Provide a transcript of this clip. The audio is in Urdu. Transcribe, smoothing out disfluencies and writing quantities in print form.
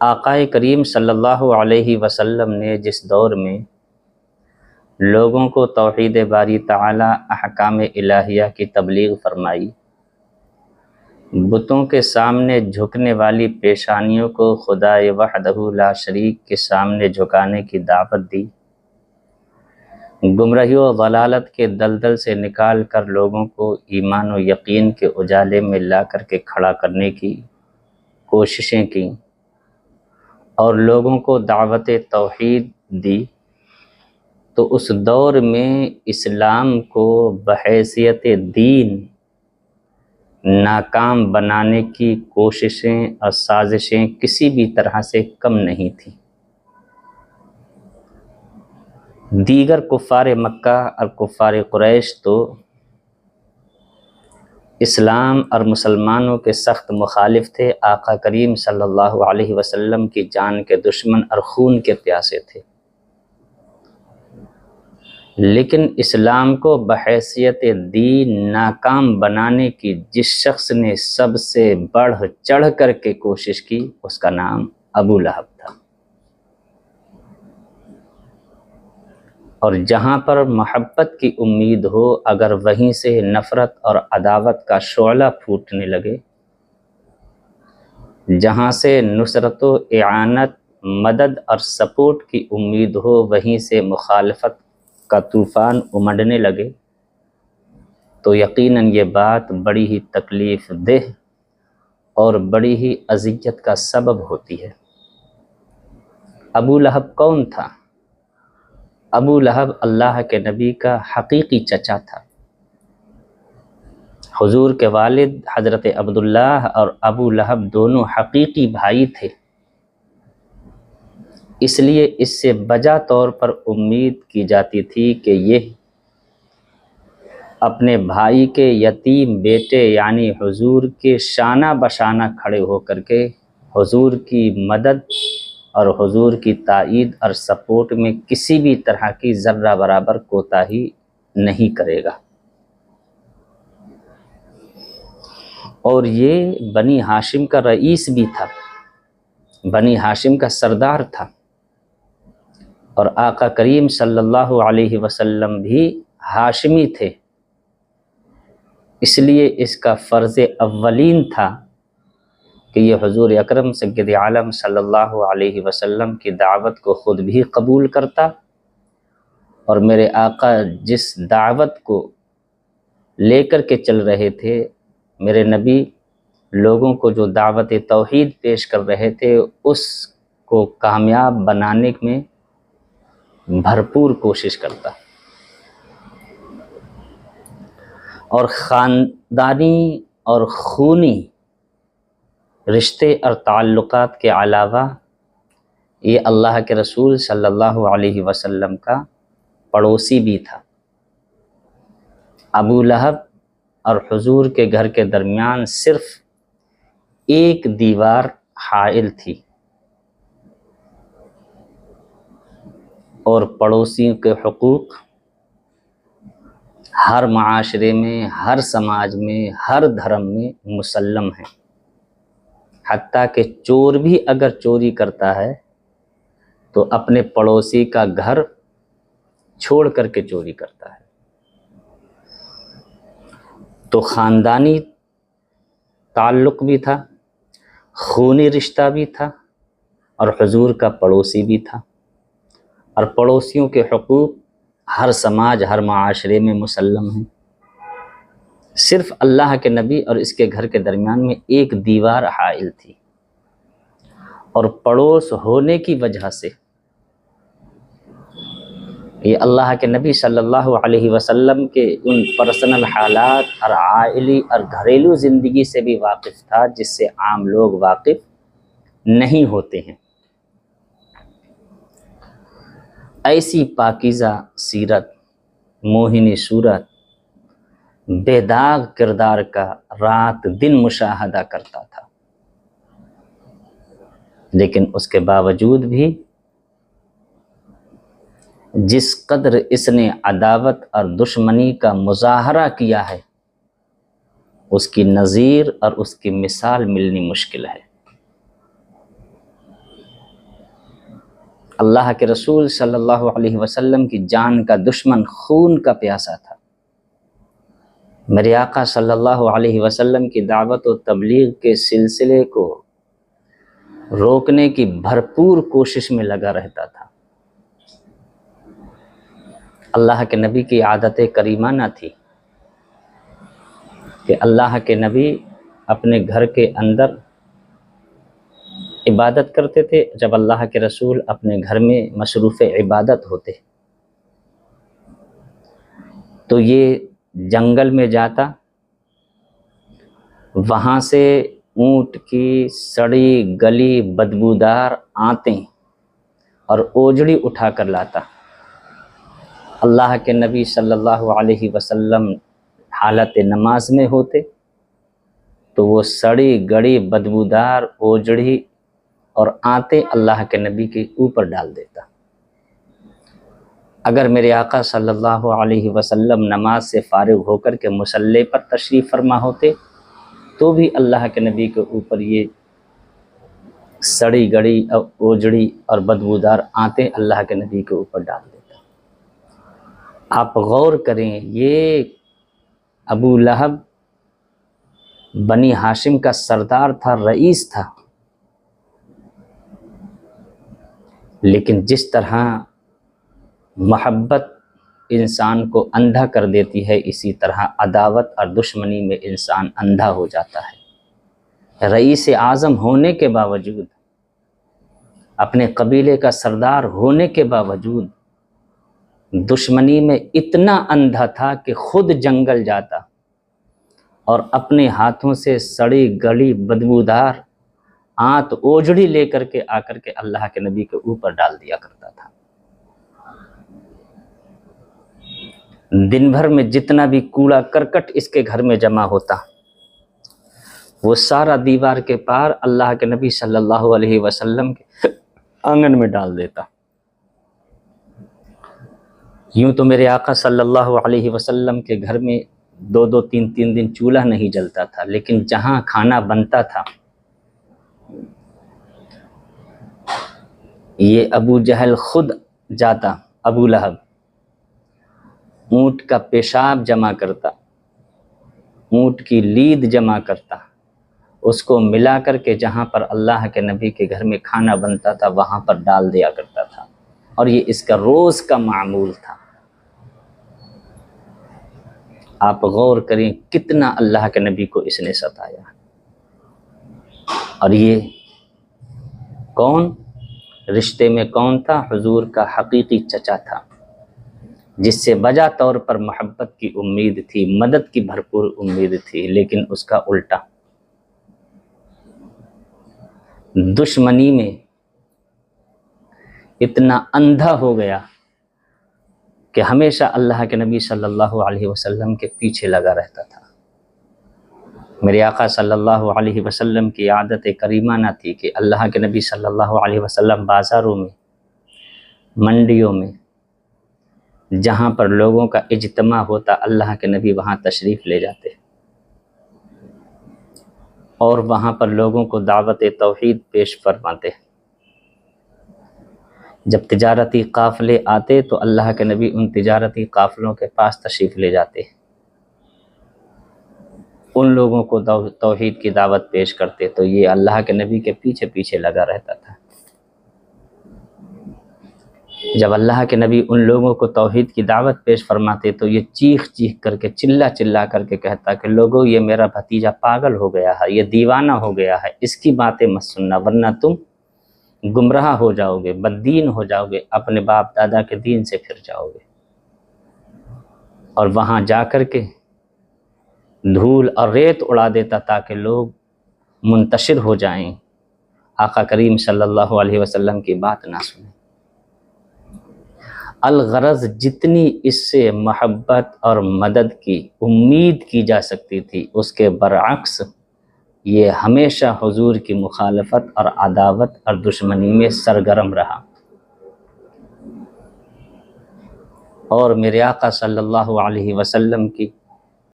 آقا کریم صلی اللہ علیہ وسلم نے جس دور میں لوگوں کو توحید باری تعالی احکام الہیہ کی تبلیغ فرمائی، بتوں کے سامنے جھکنے والی پیشانیوں کو خدائے وحدہ لا شریک کے سامنے جھکانے کی دعوت دی، گمراہی و ضلالت کے دلدل سے نکال کر لوگوں کو ایمان و یقین کے اجالے میں لا کر کے کھڑا کرنے کی کوششیں کیں اور لوگوں کو دعوت توحید دی، تو اس دور میں اسلام کو بحیثیت دین ناکام بنانے کی کوششیں اور سازشیں کسی بھی طرح سے کم نہیں تھیں۔ دیگر کفار مکہ اور کفار قریش تو اسلام اور مسلمانوں کے سخت مخالف تھے، آقا کریم صلی اللہ علیہ وسلم کی جان کے دشمن اور خون کے پیاسے تھے، لیکن اسلام کو بحیثیت دین ناکام بنانے کی جس شخص نے سب سے بڑھ چڑھ کر کے کوشش کی، اس کا نام ابو لہب تھا۔ اور جہاں پر محبت کی امید ہو، اگر وہیں سے نفرت اور عداوت کا شعلہ پھوٹنے لگے، جہاں سے نصرت و اعانت، مدد اور سپورٹ کی امید ہو، وہیں سے مخالفت کا طوفان امڈنے لگے، تو یقیناً یہ بات بڑی ہی تکلیف دہ اور بڑی ہی اذیت کا سبب ہوتی ہے۔ ابو لہب کون تھا؟ ابو لہب اللہ کے نبی کا حقیقی چچا تھا۔ حضور کے والد حضرت عبداللہ اور ابو لہب دونوں حقیقی بھائی تھے، اس لیے اس سے بجا طور پر امید کی جاتی تھی کہ یہ اپنے بھائی کے یتیم بیٹے یعنی حضور کے شانہ بشانہ کھڑے ہو کر کے حضور کی مدد اور حضور کی تائید اور سپورٹ میں کسی بھی طرح کی ذرہ برابر کوتاہی نہیں کرے گا۔ اور یہ بنی ہاشم کا رئیس بھی تھا، بنی ہاشم کا سردار تھا، اور آقا کریم صلی اللہ علیہ وسلم بھی ہاشمی تھے، اس لیے اس کا فرض اولین تھا کہ یہ حضور اکرم سید عالم صلی اللہ علیہ وسلم کی دعوت کو خود بھی قبول کرتا، اور میرے آقا جس دعوت کو لے کر کے چل رہے تھے، میرے نبی لوگوں کو جو دعوت توحید پیش کر رہے تھے، اس کو کامیاب بنانے میں بھرپور کوشش کرتا، اور خاندانی اور خونی رشتے اور تعلقات کے علاوہ یہ اللہ کے رسول صلی اللہ علیہ وسلم کا پڑوسی بھی تھا۔ ابو لہب اور حضور کے گھر کے درمیان صرف ایک دیوار حائل تھی، اور پڑوسیوں کے حقوق ہر معاشرے میں، ہر سماج میں، ہر دھرم میں مسلم ہیں، حتیٰ کہ چور بھی اگر چوری کرتا ہے تو اپنے پڑوسی کا گھر چھوڑ کر کے چوری کرتا ہے۔ تو خاندانی تعلق بھی تھا، خونی رشتہ بھی تھا، اور حضور کا پڑوسی بھی تھا، اور پڑوسیوں کے حقوق ہر سماج، ہر معاشرے میں مسلم ہیں۔ صرف اللہ کے نبی اور اس کے گھر کے درمیان میں ایک دیوار حائل تھی، اور پڑوس ہونے کی وجہ سے یہ اللہ کے نبی صلی اللہ علیہ وسلم کے ان پرسنل حالات اور عائلی اور گھریلو زندگی سے بھی واقف تھا جس سے عام لوگ واقف نہیں ہوتے ہیں۔ ایسی پاکیزہ سیرت، موہنی صورت، بے داغ کردار کا رات دن مشاہدہ کرتا تھا، لیکن اس کے باوجود بھی جس قدر اس نے عداوت اور دشمنی کا مظاہرہ کیا ہے، اس کی نظیر اور اس کی مثال ملنی مشکل ہے۔ اللہ کے رسول صلی اللہ علیہ وسلم کی جان کا دشمن، خون کا پیاسا تھا۔ میرے آقا صلی اللہ علیہ وسلم کی دعوت و تبلیغ کے سلسلے کو روکنے کی بھرپور کوشش میں لگا رہتا تھا۔ اللہ کے نبی کی عادت کریمہ نہ تھی کہ اللہ کے نبی اپنے گھر کے اندر عبادت کرتے تھے جب اللہ کے رسول اپنے گھر میں مصروف عبادت ہوتے تو یہ جنگل میں جاتا، وہاں سے اونٹ کی سڑی گلی بدبودار آنتیں اور اوجڑی اٹھا کر لاتا۔ اللہ کے نبی صلی اللہ علیہ وسلم حالت نماز میں ہوتے تو وہ سڑی گڑی بدبودار اوجڑی اور آنتیں اللہ کے نبی کے اوپر ڈال دیتا۔ اگر میرے آقا صلی اللہ علیہ وسلم نماز سے فارغ ہو کر کے مصلی پر تشریف فرما ہوتے تو بھی اللہ کے نبی کے اوپر یہ سڑی گڑی اوجڑی اور بدبودار آنتیں اللہ کے نبی کے اوپر ڈال دیتا۔ آپ غور کریں، یہ ابو لہب بنی ہاشم کا سردار تھا، رئیس تھا، لیکن جس طرح محبت انسان کو اندھا کر دیتی ہے، اسی طرح عداوت اور دشمنی میں انسان اندھا ہو جاتا ہے۔ رئیس اعظم ہونے کے باوجود، اپنے قبیلے کا سردار ہونے کے باوجود دشمنی میں اتنا اندھا تھا کہ خود جنگل جاتا اور اپنے ہاتھوں سے سڑی گلی بدبودار آنت اوجڑی لے کر کے آ کر کے اللہ کے نبی کے اوپر ڈال دیا کرتا تھا۔ دن بھر میں جتنا بھی کوڑا کرکٹ اس کے گھر میں جمع ہوتا وہ سارا دیوار کے پار اللہ کے نبی صلی اللہ علیہ وسلم کے آنگن میں ڈال دیتا۔ یوں تو میرے آقا صلی اللہ علیہ وسلم کے گھر میں 2-2 3-3 دن چولہا نہیں جلتا تھا، لیکن جہاں کھانا بنتا تھا یہ ابو جہل خود جاتا، ابو لہب اونٹ کا پیشاب جمع کرتا، اونٹ کی لید جمع کرتا، اس کو ملا کر کے جہاں پر اللہ کے نبی کے گھر میں کھانا بنتا تھا وہاں پر ڈال دیا کرتا تھا، اور یہ اس کا روز کا معمول تھا۔ آپ غور کریں کتنا اللہ کے نبی کو اس نے ستایا۔ اور یہ کون رشتے میں کون تھا؟ حضور کا حقیقی چچا تھا، جس سے بجا طور پر محبت کی امید تھی، مدد کی بھرپور امید تھی، لیکن اس کا الٹا دشمنی میں اتنا اندھا ہو گیا کہ ہمیشہ اللہ کے نبی صلی اللہ علیہ وسلم کے پیچھے لگا رہتا تھا۔ میرے آقا صلی اللہ علیہ وسلم کی عادت کریمہ نہ تھی کہ اللہ کے نبی صلی اللہ علیہ وسلم بازاروں میں، منڈیوں میں، جہاں پر لوگوں کا اجتماع ہوتا اللہ کے نبی وہاں تشریف لے جاتے اور وہاں پر لوگوں کو دعوت توحید پیش فرماتے۔ جب تجارتی قافلے آتے تو اللہ کے نبی ان تجارتی قافلوں کے پاس تشریف لے جاتے، ان لوگوں کو توحید کی دعوت پیش کرتے، تو یہ اللہ کے نبی کے پیچھے پیچھے لگا رہتا تھا۔ جب اللہ کے نبی ان لوگوں کو توحید کی دعوت پیش فرماتے تو یہ چیخ چیخ کر کے چلا کر کے کہتا کہ لوگوں یہ میرا بھتیجا پاگل ہو گیا ہے، یہ دیوانہ ہو گیا ہے، اس کی باتیں مت سننا ورنہ تم گمراہ ہو جاؤ گے، بددین ہو جاؤ گے، اپنے باپ دادا کے دین سے پھر جاؤ گے۔ اور وہاں جا کر کے دھول اور ریت اڑا دیتا تاکہ لوگ منتشر ہو جائیں، آقا کریم صلی اللہ علیہ وسلم کی بات نہ سنیں۔ الغرض جتنی اس سے محبت اور مدد کی امید کی جا سکتی تھی، اس کے برعکس یہ ہمیشہ حضور کی مخالفت اور عداوت اور دشمنی میں سرگرم رہا۔ اور میرے آقا صلی اللہ علیہ وسلم کی